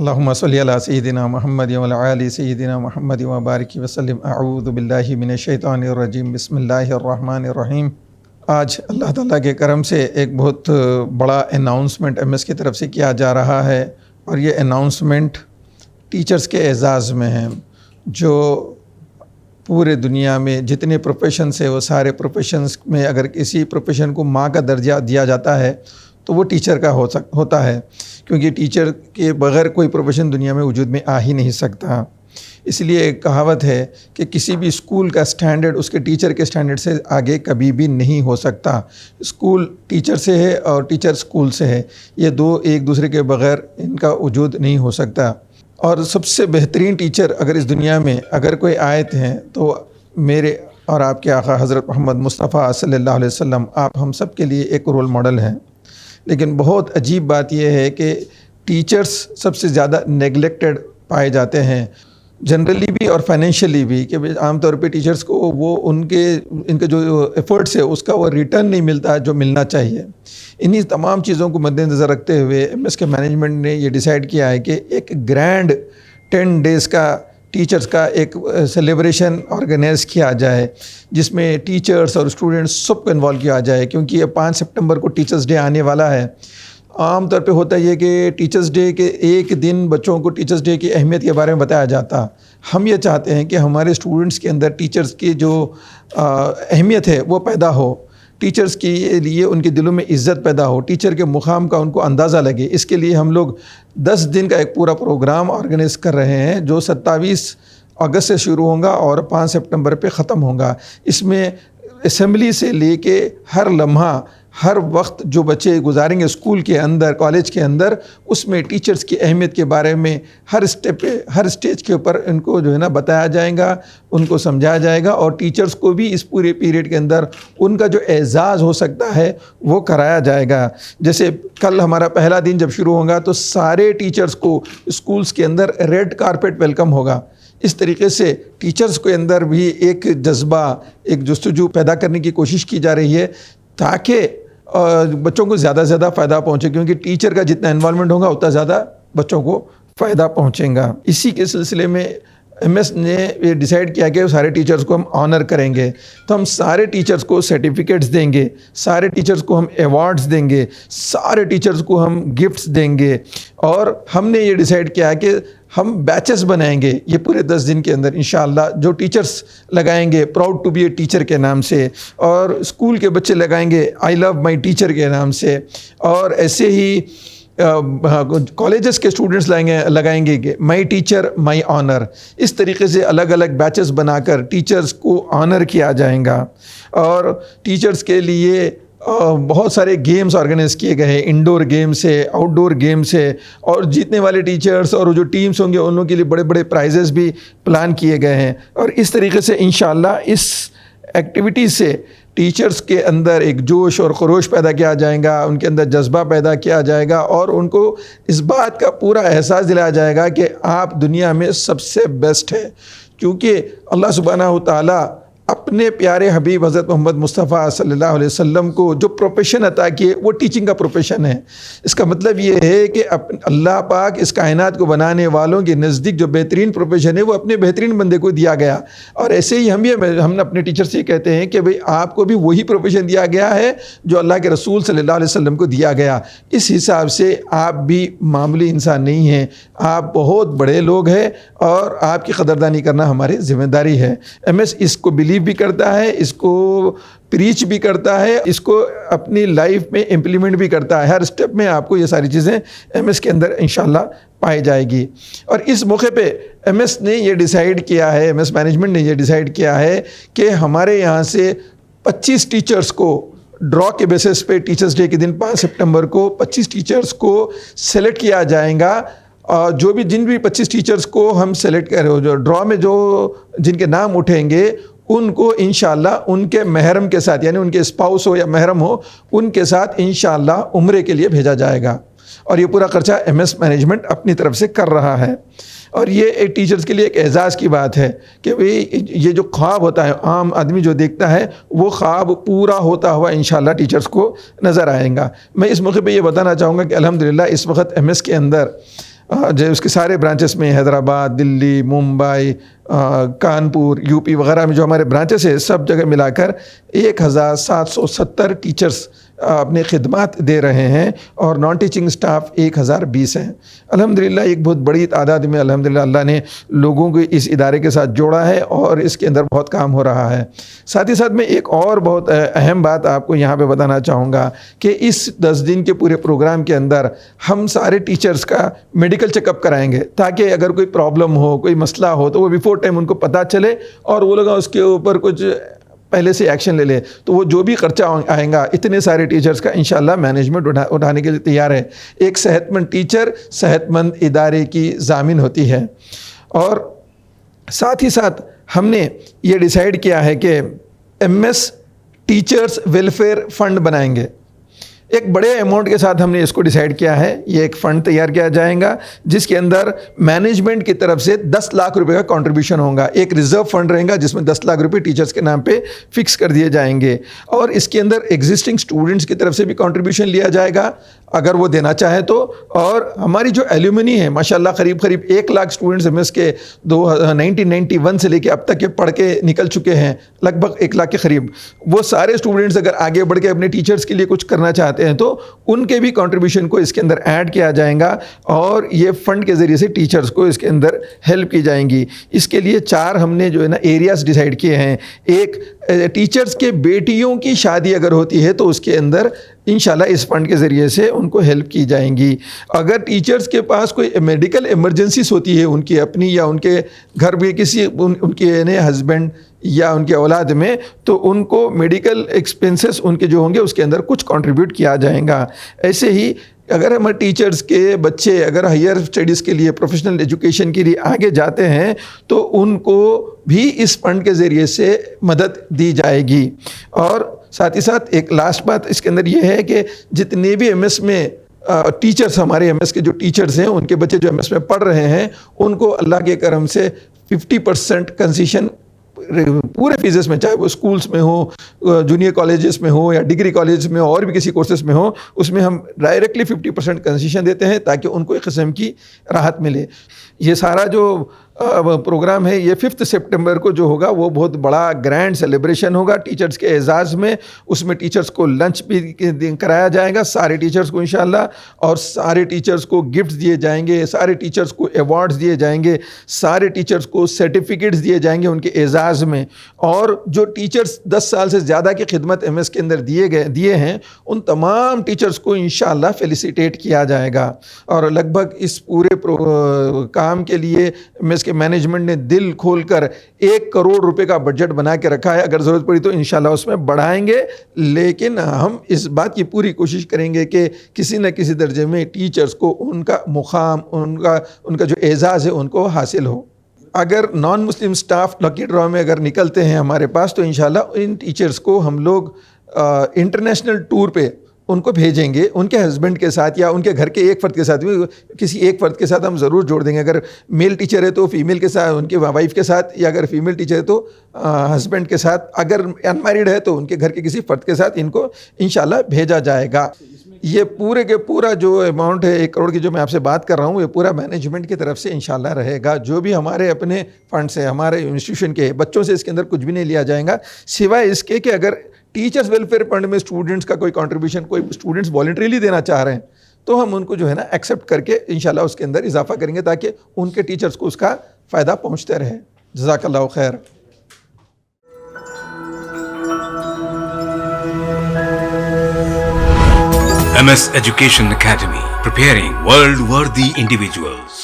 اللہم صلی علی سیدنا محمد وعلی آل سیدنا محمد وبارک وسلم۔ اعوذ باللہ من الشیطان الرجیم، بسم اللہ الرحمن الرحیم۔ آج اللہ تعالیٰ کے کرم سے ایک بہت بڑا اناؤنسمنٹ ایم ایس کی طرف سے کیا جا رہا ہے، اور یہ اناؤنسمنٹ ٹیچرز کے اعزاز میں ہے۔ جو پورے دنیا میں جتنے پروفیشنز ہیں وہ سارے پروفیشنز میں اگر کسی پروفیشن کو ماں کا درجہ دیا جاتا ہے تو وہ ٹیچر کا ہوتا ہے، کیونکہ ٹیچر کے بغیر کوئی پروفیشن دنیا میں وجود میں آ ہی نہیں سکتا۔ اس لیے ایک کہاوت ہے کہ کسی بھی اسکول کا سٹینڈرڈ اس کے ٹیچر کے سٹینڈرڈ سے آگے کبھی بھی نہیں ہو سکتا۔ اسکول ٹیچر سے ہے اور ٹیچر اسکول سے ہے، یہ دو ایک دوسرے کے بغیر ان کا وجود نہیں ہو سکتا۔ اور سب سے بہترین ٹیچر اگر اس دنیا میں اگر کوئی آیت ہیں تو میرے اور آپ کے آقا حضرت محمد مصطفیٰ صلی اللہ علیہ وسلم آپ ہم سب کے لیے ایک رول ماڈل ہیں۔ لیکن بہت عجیب بات یہ ہے کہ ٹیچرز سب سے زیادہ نیگلیکٹڈ پائے جاتے ہیں، جنرلی بھی اور فائنینشلی بھی، کہ عام طور پہ ٹیچرز کو وہ ان کے جو ایفرٹس ہے اس کا وہ ریٹرن نہیں ملتا جو ملنا چاہیے۔ انہی تمام چیزوں کو مد نظر رکھتے ہوئے ایم ایس کے مینجمنٹ نے یہ ڈیسائیڈ کیا ہے کہ ایک گرینڈ 10 days کا ٹیچرز کا ایک سیلیبریشن آرگنائز کیا جائے، جس میں ٹیچرز اور اسٹوڈنٹس سب کو انوالو کیا جائے، کیونکہ یہ 5 سپٹمبر کو ٹیچرز ڈے آنے والا ہے۔ عام طور پہ ہوتا یہ کہ ٹیچرز ڈے کے ایک دن بچوں کو ٹیچرز ڈے کی اہمیت کے بارے میں بتایا جاتا۔ ہم یہ چاہتے ہیں کہ ہمارے اسٹوڈنٹس کے اندر ٹیچرز کی جو اہمیت ہے وہ پیدا ہو، ٹیچرز کے لیے ان کے دلوں میں عزت پیدا ہو، ٹیچر کے مقام کا ان کو اندازہ لگے۔ اس کے لیے ہم لوگ 10 دن کا ایک پورا پروگرام آرگنائز کر رہے ہیں، جو 27 اگست سے شروع ہوگا اور 5 سپٹمبر پہ ختم ہوگا۔ اس میں اسمبلی سے لے کے ہر لمحہ، ہر وقت جو بچے گزاریں گے اسکول کے اندر، کالج کے اندر، اس میں ٹیچرز کی اہمیت کے بارے میں ہر اسٹیج کے اوپر ان کو جو ہے نا بتایا جائے گا، ان کو سمجھایا جائے گا، اور ٹیچرز کو بھی اس پورے پیریڈ کے اندر ان کا جو اعزاز ہو سکتا ہے وہ کرایا جائے گا۔ جیسے کل ہمارا پہلا دن جب شروع ہوگا تو سارے ٹیچرز کو اسکولز کے اندر ریڈ کارپیٹ ویلکم ہوگا۔ اس طریقے سے ٹیچرز کے اندر بھی ایک جذبہ، ایک جستجو پیدا کرنے کی کوشش کی جا رہی ہے، تاکہ بچوں کو زیادہ سے زیادہ فائدہ پہنچے، کیونکہ ٹیچر کا جتنا انوالومنٹ ہوگا اتنا زیادہ بچوں کو فائدہ پہنچے گا۔ اسی کے سلسلے میں ایم ایس نے یہ ڈیسائیڈ کیا کہ سارے ٹیچرز کو ہم آنر کریں گے، تو ہم سارے ٹیچرز کو سرٹیفکیٹس دیں گے، سارے ٹیچرز کو ہم ایوارڈز دیں گے، سارے ٹیچرز کو ہم گفٹس دیں گے، اور ہم نے یہ ڈیسائیڈ کیا کہ ہم بیچز بنائیں گے یہ پورے 10 دن کے اندر انشاءاللہ، جو ٹیچرز لگائیں گے proud to be a teacher کے نام سے، اور اسکول کے بچے لگائیں گے آئی لو مائی ٹیچر کے نام سے، اور ایسے ہی کالجز کے اسٹوڈنٹس لگائیں گے کہ مائی ٹیچر مائی آنر۔ اس طریقے سے الگ الگ بیچز بنا کر ٹیچرز کو آنر کیا جائے گا، اور ٹیچرز کے لیے بہت سارے گیمز آرگنائز کیے گئے ہیں، انڈور گیمز ہے، آؤٹ ڈور گیمز ہے، اور جیتنے والے ٹیچرز اور جو ٹیمز ہوں گے ان لوگوں کے لیے بڑے بڑے پرائزز بھی پلان کیے گئے ہیں۔ اور اس طریقے سے انشاءاللہ اس ایکٹیویٹی سے ٹیچرز کے اندر ایک جوش اور خروش پیدا کیا جائے گا، ان کے اندر جذبہ پیدا کیا جائے گا، اور ان کو اس بات کا پورا احساس دلایا جائے گا کہ آپ دنیا میں سب سے بیسٹ ہے، کیونکہ اللہ سبحانہ و تعالیٰ اپنے پیارے حبیب حضرت محمد مصطفیٰ صلی اللہ علیہ وسلم کو جو پروفیشن عطا کیے وہ ٹیچنگ کا پروفیشن ہے۔ اس کا مطلب یہ ہے کہ اللہ پاک اس کائنات کو بنانے والوں کے نزدیک جو بہترین پروفیشن ہے وہ اپنے بہترین بندے کو دیا گیا، اور ایسے ہی ہم اپنے ٹیچر سے کہتے ہیں کہ بھئی آپ کو بھی وہی پروفیشن دیا گیا ہے جو اللہ کے رسول صلی اللہ علیہ وسلم کو دیا گیا۔ اس حساب سے آپ بھی معمولی انسان نہیں ہیں، آپ بہت بڑے لوگ ہیں، اور آپ کی قدردانی کرنا ہماری ذمہ داری ہے۔ ایم ایس اس کو بلیو بھی کرتا ہے، اس کو پریچ بھی کرتا ہے، اس کو اپنی لائف میں امپلیمنٹ بھی کرتا ہے۔ ہر اسٹیپ میں آپ کو یہ ساری چیزیں ایم ایس کے اندر انشاءاللہ پائی جائے گی۔ اور اس موقع پہ ایم ایس نے یہ ڈیسائیڈ کیا ہے، ایم ایس مینجمنٹ نے یہ ڈیسائیڈ کیا ہے کہ ہمارے یہاں سے 25 ٹیچرز کو ڈرا کے بیسس پہ ٹیچرز ڈے کے دن 5 سپٹمبر کو 25 ٹیچرز کو سلیکٹ کیا جائے گا، اور جن بھی 25 ٹیچرز کو ہم سلیکٹ کریں، جو ڈرا میں جن کے نام اٹھیں گے ان کو انشاءاللہ ان کے محرم کے ساتھ، یعنی ان کے اسپاؤس ہو یا محرم ہو، ان کے ساتھ انشاءاللہ عمرے کے لیے بھیجا جائے گا، اور یہ پورا خرچہ ایم ایس مینجمنٹ اپنی طرف سے کر رہا ہے۔ اور یہ ایک ٹیچرز کے لیے ایک اعزاز کی بات ہے کہ یہ جو خواب ہوتا ہے عام آدمی جو دیکھتا ہے وہ خواب پورا ہوتا ہوا انشاءاللہ ٹیچرز کو نظر آئے گا۔ میں اس موقع پہ یہ بتانا چاہوں گا کہ الحمدللہ اس وقت ایم ایس کے اندر جو اس کے سارے برانچز میں حیدرآباد، دلی، ممبئی، کانپور، یو پی وغیرہ میں جو ہمارے برانچز ہیں، سب جگہ ملا کر 1770 ٹیچرز اپنے خدمات دے رہے ہیں اور نان ٹیچنگ سٹاف 1020 ہیں. الحمدللہ ایک بہت بڑی تعداد میں الحمدللہ اللہ نے لوگوں کو اس ادارے کے ساتھ جوڑا ہے اور اس کے اندر بہت کام ہو رہا ہے. ساتھ ہی ساتھ میں ایک اور بہت اہم بات آپ کو یہاں پہ بتانا چاہوں گا کہ اس 10 دن کے پورے پروگرام کے اندر ہم سارے ٹیچرز کا میڈیکل چیک اپ کرائیں گے تاکہ اگر کوئی پرابلم ہو، کوئی مسئلہ ہو تو وہ بیفور ٹائم ان کو پتہ چلے اور وہ لوگ اس کے اوپر کچھ پہلے سے ایکشن لے لے. تو وہ جو بھی خرچہ آئیں گا اتنے سارے ٹیچرز کا انشاءاللہ مینجمنٹ اٹھانے کے لیے تیار ہے. ایک صحت مند ٹیچر صحت مند ادارے کی ضامن ہوتی ہے. اور ساتھ ہی ساتھ ہم نے یہ ڈیسائیڈ کیا ہے کہ MS ٹیچرز ویلفیئر فنڈ بنائیں گے. ایک بڑے اماؤنٹ کے ساتھ ہم نے اس کو ڈیسائیڈ کیا ہے. یہ ایک فنڈ تیار کیا جائے گا جس کے اندر مینجمنٹ کی طرف سے 10 لاکھ روپے کا کنٹریبیوشن ہوگا. ایک ریزرو فنڈ رہے گا جس میں 10 لاکھ روپے ٹیچرز کے نام پہ فکس کر دیے جائیں گے اور اس کے اندر ایگزسٹنگ اسٹوڈنٹس کی طرف سے بھی کنٹریبیوشن لیا جائے گا اگر وہ دینا چاہے تو. اور ہماری جو ایلومنی ہے ماشاءاللہ قریب 1 لاکھ اسٹوڈنٹس MS کے 1991 سے لے کے اب تک کے پڑھ کے نکل چکے ہیں، لگ بھگ 1 لاکھ کے قریب. وہ سارے اسٹوڈنٹس اگر آگے بڑھ کے اپنے ٹیچرز کے لیے کچھ کرنا چاہتے ہیں تو ان کے بھی کنٹریبیوشن کو اس کے اندر ایڈ کیا جائے گا اور یہ فنڈ کے ذریعے سے ٹیچرز کو اس کے اندر ہیلپ کی جائیں گی. اس کے لیے 4 ہم نے جو ہے نا ایریاز ڈیسائیڈ کیے ہیں. ایک ٹیچرز کے بیٹیوں کی شادی اگر ہوتی ہے تو اس کے اندر انشاءاللہ اس فنڈ کے ذریعے سے ان کو ہیلپ کی جائیں گی. اگر ٹیچرز کے پاس کوئی میڈیکل ایمرجنسیز ہوتی ہے ان کی اپنی یا ان کے گھر میں کسی ان کے ہسبینڈ یا ان کے اولاد میں، تو ان کو میڈیکل ایکسپنسز ان کے جو ہوں گے اس کے اندر کچھ کنٹریبیوٹ کیا جائے گا. ایسے ہی اگر ہمارے ٹیچرز کے بچے اگر ہائر اسٹڈیز کے لیے پروفیشنل ایجوکیشن کے لیے آگے جاتے ہیں تو ان کو بھی اس فنڈ کے ذریعے سے مدد دی جائے گی. اور ساتھ ہی ساتھ ایک لاسٹ بات اس کے اندر یہ ہے کہ جتنے بھی MS میں ٹیچرز ہمارے MS کے جو ٹیچرز ہیں ان کے بچے جو MS میں پڑھ رہے ہیں ان کو اللہ کے کرم سے 50% کنسیشن پورے فیسز میں، چاہے وہ اسکولس میں ہو، جونیئر کالجز میں ہو یا ڈگری کالجز میں اور بھی کسی کورسز میں ہو، اس میں ہم ڈائریکٹلی 50% کنسیشن دیتے ہیں تاکہ ان کو ایک قسم کی راحت ملے. یہ سارا جو پروگرام ہے یہ 5 سپٹمبر کو جو ہوگا وہ بہت بڑا گرینڈ سیلیبریشن ہوگا ٹیچرز کے اعزاز میں. اس میں ٹیچرز کو لنچ بھی کرایا جائے گا سارے ٹیچرز کو انشاءاللہ، اور سارے ٹیچرز کو گفٹس دیے جائیں گے، سارے ٹیچرز کو ایوارڈز دیے جائیں گے، سارے ٹیچرز کو سرٹیفکیٹس دیے جائیں گے ان کے اعزاز میں. اور جو ٹیچرز 10 سال سے زیادہ کی خدمت MS کے اندر دیے ہیں ان تمام ٹیچرز کو انشاءاللہ فیلیسیٹیٹ کیا جائے گا. اور لگ بھگ اس پورے کام کے لیے MS کے مینجمنٹ نے دل کھول کر 1 کروڑ روپے کا بجٹ بنا کے رکھا ہے. اگر ضرورت پڑی تو انشاءاللہ اس میں بڑھائیں گے، لیکن ہم اس بات کی پوری کوشش کریں گے کہ کسی نہ کسی درجے میں ٹیچرز کو ان کا مقام، ان کا جو اعزاز ہے ان کو حاصل ہو. اگر نان مسلم سٹاف لکی ڈرا میں اگر نکلتے ہیں ہمارے پاس تو انشاءاللہ ان ٹیچرز کو ہم لوگ انٹرنیشنل ٹور پہ ان کو بھیجیں گے، ان کے ہسبینڈ کے ساتھ یا ان کے گھر کے ایک فرد کے ساتھ بھی، کسی ایک فرد کے ساتھ ہم ضرور جوڑ دیں گے. اگر میل ٹیچر ہے تو فیمیل کے ساتھ، ان کے وائف کے ساتھ، یا اگر فیمیل ٹیچر ہے تو ہسبینڈ کے ساتھ، اگر انمیرڈ ہے تو ان کے گھر کے کسی فرد کے ساتھ ان کو انشاءاللہ بھیجا جائے گا. یہ پورے کے پورا جو اماؤنٹ ہے 1 کروڑ کی جو میں آپ سے بات کر رہا ہوں، یہ پورا مینجمنٹ کی طرف سے انشاءاللہ رہے گا. جو بھی ہمارے اپنے فنڈس ہیں ہمارے انسٹیٹیوشن کے، بچوں سے اس کے اندر کچھ بھی نہیں لیا جائے گا سوائے اس کے کہ اگر ٹیچرز ویلفیئر فنڈ میں اسٹوڈنٹس کا کوئی کنٹریبیوشن کوئی اسٹوڈنٹس والنٹریلی دینا چاہ رہے ہیں تو ہم ان کو جو ہے نا ایکسیپٹ کر کے انشاءاللہ اس کے اندر اضافہ کریں گے تاکہ ان کے ٹیچرز کو اس کا فائدہ پہنچتے رہے. جزاک اللہ خیر. MS Education Academy, preparing world-worthy individuals.